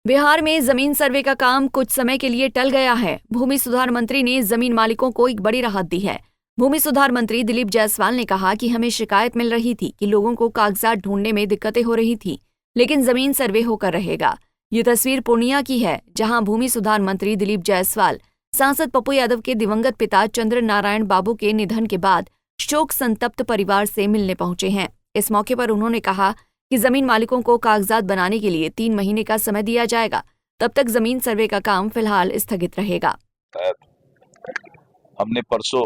बिहार में जमीन सर्वे का काम कुछ समय के लिए टल गया है। भूमि सुधार मंत्री ने जमीन मालिकों को एक बड़ी राहत दी है। भूमि सुधार मंत्री दिलीप जायसवाल ने कहा कि हमें शिकायत मिल रही थी कि लोगों को कागजात ढूंढने में दिक्कतें हो रही थी, लेकिन जमीन सर्वे होकर रहेगा। ये तस्वीर पूर्णिया की है, जहां भूमि सुधार मंत्री दिलीप जायसवाल सांसद पप्पू यादव के दिवंगत पिता चंद्र नारायण बाबू के निधन के बाद शोक संतप्त परिवार से मिलने पहुंचे हैं। इस मौके पर उन्होंने कहा कि जमीन मालिकों को कागजात बनाने के लिए 3 महीने का समय दिया जाएगा। तब तक जमीन सर्वे का काम फिलहाल स्थगित रहेगा। हमने परसों,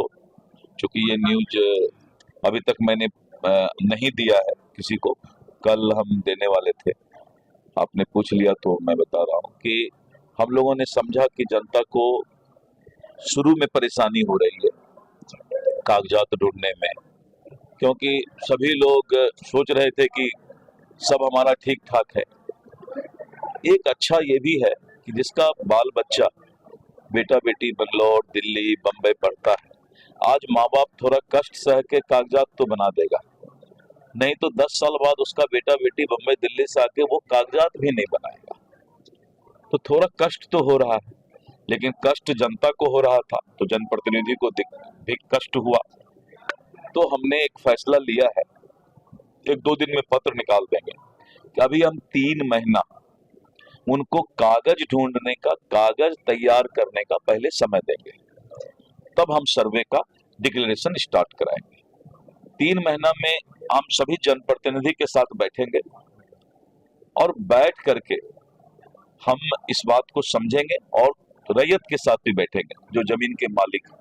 चूंकि ये न्यूज अभी तक मैंने नहीं दिया है किसी को, कल हम देने वाले थे, आपने पूछ लिया तो मैं बता रहा हूँ कि हम लोगों ने समझा कि जनता को शुरू में परेशानी हो रही है कागजात ढूंढने में, क्योंकि सभी लोग सोच रहे थे कि सब हमारा ठीक ठाक है। एक अच्छा ये भी है कि जिसका बाल बच्चा, बेटा बेटी बेंगलोर, दिल्ली, बम्बई पढ़ता है, आज माँ बाप थोड़ा कष्ट सह के कागजात तो बना देगा, नहीं तो 10 साल बाद उसका बेटा बेटी बम्बई दिल्ली से आके वो कागजात भी नहीं बनाएगा। तो थोड़ा कष्ट तो हो रहा है, लेकिन कष्ट जनता को हो रहा था तो जनप्रतिनिधि को भी कष्ट हुआ। तो हमने एक फैसला लिया है, 1-2 दिन में पत्र निकाल देंगे कि अभी हम 3 महीना उनको कागज ढूंढने का, कागज तैयार करने का पहले समय देंगे, तब हम सर्वे का डिक्लेरेशन स्टार्ट कराएंगे। 3 महीना में हम सभी जनप्रतिनिधि के साथ बैठेंगे और बैठ करके हम इस बात को समझेंगे और रैयत के साथ भी बैठेंगे, जो जमीन के मालिक हैं।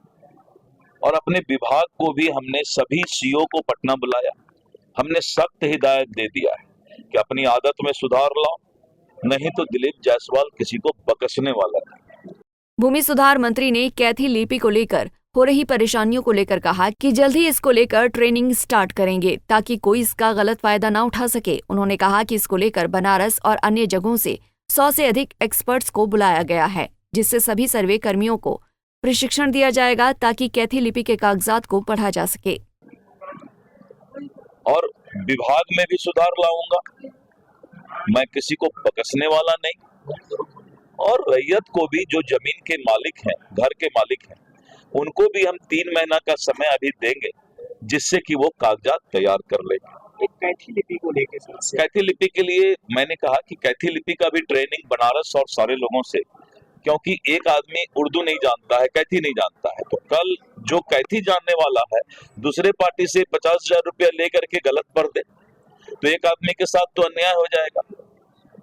और अपने विभाग को भी हमने सभी सीओ को पटना बुलाया, हमने सख्त हिदायत दे दिया है कि अपनी आदत में सुधार लाओ, नहीं तो दिलीप जायसवाल किसी को बकसने वाला नहीं। भूमि सुधार मंत्री ने कैथी लिपि को लेकर हो रही परेशानियों को लेकर कहा कि जल्द ही इसको लेकर ट्रेनिंग स्टार्ट करेंगे ताकि कोई इसका गलत फायदा न उठा सके। उन्होंने कहा कि इसको लेकर बनारस और अन्य जगहों से 100 से अधिक एक्सपर्ट्स को बुलाया गया है, जिससे सभी सर्वे कर्मियों को प्रशिक्षण दिया जाएगा ताकि कैथी लिपि के कागजात को पढ़ा जा सके। और विभाग में भी सुधार लाऊंगा, मैं किसी को बकसने वाला नहीं। और रैयत को भी, जो जमीन के मालिक हैं, घर के मालिक हैं, उनको भी हम 3 महीना का समय अभी देंगे, जिससे कि वो कागजात तैयार कर ले। एक कैथी लिपि को लेकर, कैथी लिपि के लिए मैंने कहा कि कैथी लिपि का भी ट्रेनिंग बनारस और सारे लोगों से, क्योंकि एक आदमी उर्दू नहीं जानता है, कैथी नहीं जानता है, तो कल जो कैथी जानने वाला है दूसरे पार्टी से 50,000 रुपया लेकर के गलत पढ़ दे तो एक आदमी के साथ तो अन्याय हो जाएगा।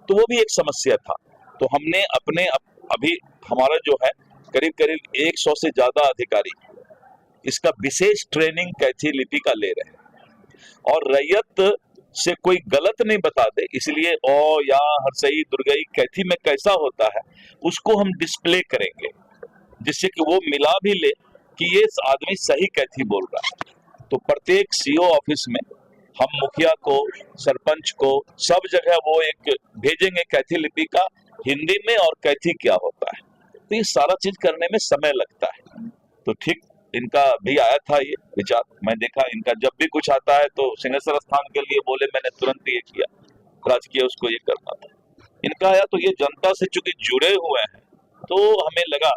तो वो भी एक समस्या था। तो हमने अपने अभी हमारा जो है करीब 100 से ज्यादा अधिकारी इसका विशेष ट्रेनिंग कैथी लिपि का ले रहे हैं, और रैयत से कोई गलत नहीं बता दे, इसलिए ओ या हरसई दुर्गई कैथी में कैसा होता है उसको हम डिस्प्ले करेंगे, जिससे कि वो मिला भी ले कि ये आदमी सही कैथी बोल रहा है। तो प्रत्येक सीओ ऑफिस में हम मुखिया को, सरपंच को, सब जगह वो एक भेजेंगे कैथी लिपि का हिंदी में और कैथी क्या होता है। तो ये सारा चीज करने में समय लगता है। तो ठीक इनका भी आया था ये विचार, मैं देखा इनका जब भी कुछ आता है तो सिंहेश्वर स्थान के लिए बोले, मैंने तुरंत ये किया, राजकीय उसको ये करना था। इनका आया तो ये जनता से चूंकि जुड़े हुए हैं तो हमें लगा,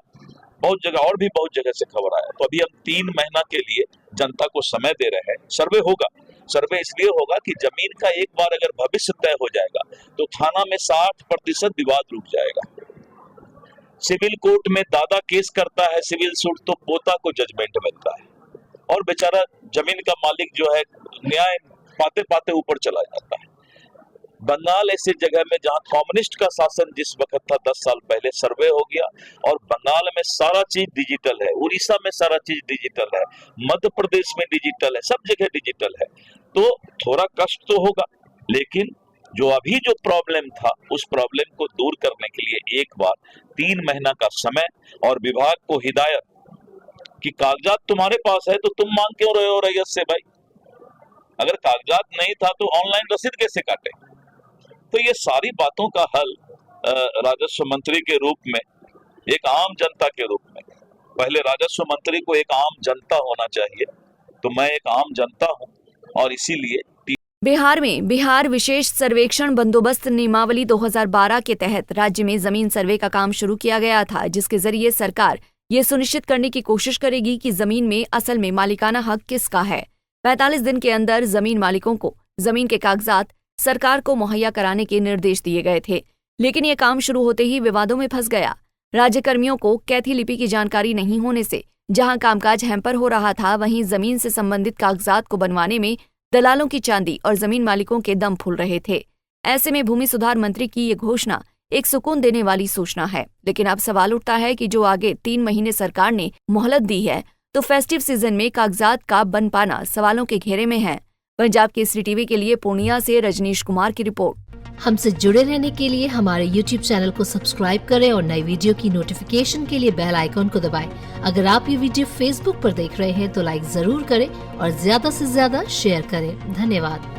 बहुत जगह और भी बहुत जगह से खबर आया, तो अभी हम 3 महीना के लिए जनता को समय दे रहे हैं। सर्वे होगा, सर्वे इसलिए होगा कि जमीन का एक बार अगर भविष्य तय हो जाएगा तो थाना में 60% विवाद रुक जाएगा। सिविल कोर्ट में दादा केस करता है सिविल सूट तो पोता को जजमेंट मिलता है, और बेचारा जमीन का मालिक जो है न्याय पाते पाते ऊपर चला जाता है। बंगाल ऐसी जगह में जहां कम्युनिस्ट का शासन जिस वक्त था 10 साल पहले, सर्वे हो गया और बंगाल में सारा चीज डिजिटल है, उड़ीसा में सारा चीज डिजिटल है, मध्य प्रदेश में डिजिटल है, सब जगह डिजिटल है। तो थोड़ा कष्ट तो होगा, लेकिन जो अभी जो प्रॉब्लम था उस प्रॉब्लम को दूर करने के लिए एक बार 3 महीना का समय और विभाग को हिदायत कि कागजात तुम्हारे पास है तो तुम मांग क्यों रहे हो रैयत से भाई? अगर कागजात नहीं था तो ऑनलाइन रसीद कैसे काटे? तो ये सारी बातों का हल राजस्व मंत्री के रूप में, एक आम जनता के रूप में, पहले राजस्व मंत्री को एक आम जनता होना चाहिए, तो मैं एक आम जनता हूं और इसीलिए बिहार में बिहार विशेष सर्वेक्षण बंदोबस्त नियमावली 2012 के तहत राज्य में जमीन सर्वे का काम शुरू किया गया था, जिसके जरिए सरकार ये सुनिश्चित करने की कोशिश करेगी कि जमीन में असल में मालिकाना हक किसका है। 45 दिन के अंदर जमीन मालिकों को जमीन के कागजात सरकार को मुहैया कराने के निर्देश दिए गए थे, लेकिन ये काम शुरू होते ही विवादों में फंस गया। राज्य कर्मियों को कैथी लिपि की जानकारी नहीं होने से जहां कामकाज हैम्पर हो रहा था, वहीं जमीन से संबंधित कागजात को बनवाने में दलालों की चांदी और जमीन मालिकों के दम फूल रहे थे। ऐसे में भूमि सुधार मंत्री की ये घोषणा एक सुकून देने वाली सूचना है, लेकिन अब सवाल उठता है कि जो आगे 3 महीने सरकार ने मोहलत दी है, तो फेस्टिव सीजन में कागजात का बन पाना सवालों के घेरे में है। पंजाब केसरी टीवी के लिए पूर्णिया से रजनीश कुमार की रिपोर्ट। हमसे जुड़े रहने के लिए हमारे YouTube चैनल को सब्सक्राइब करें और नई वीडियो की नोटिफिकेशन के लिए बेल आइकॉन को दबाएं। अगर आप ये वीडियो Facebook पर देख रहे हैं तो लाइक जरूर करें और ज्यादा से ज्यादा शेयर करें। धन्यवाद।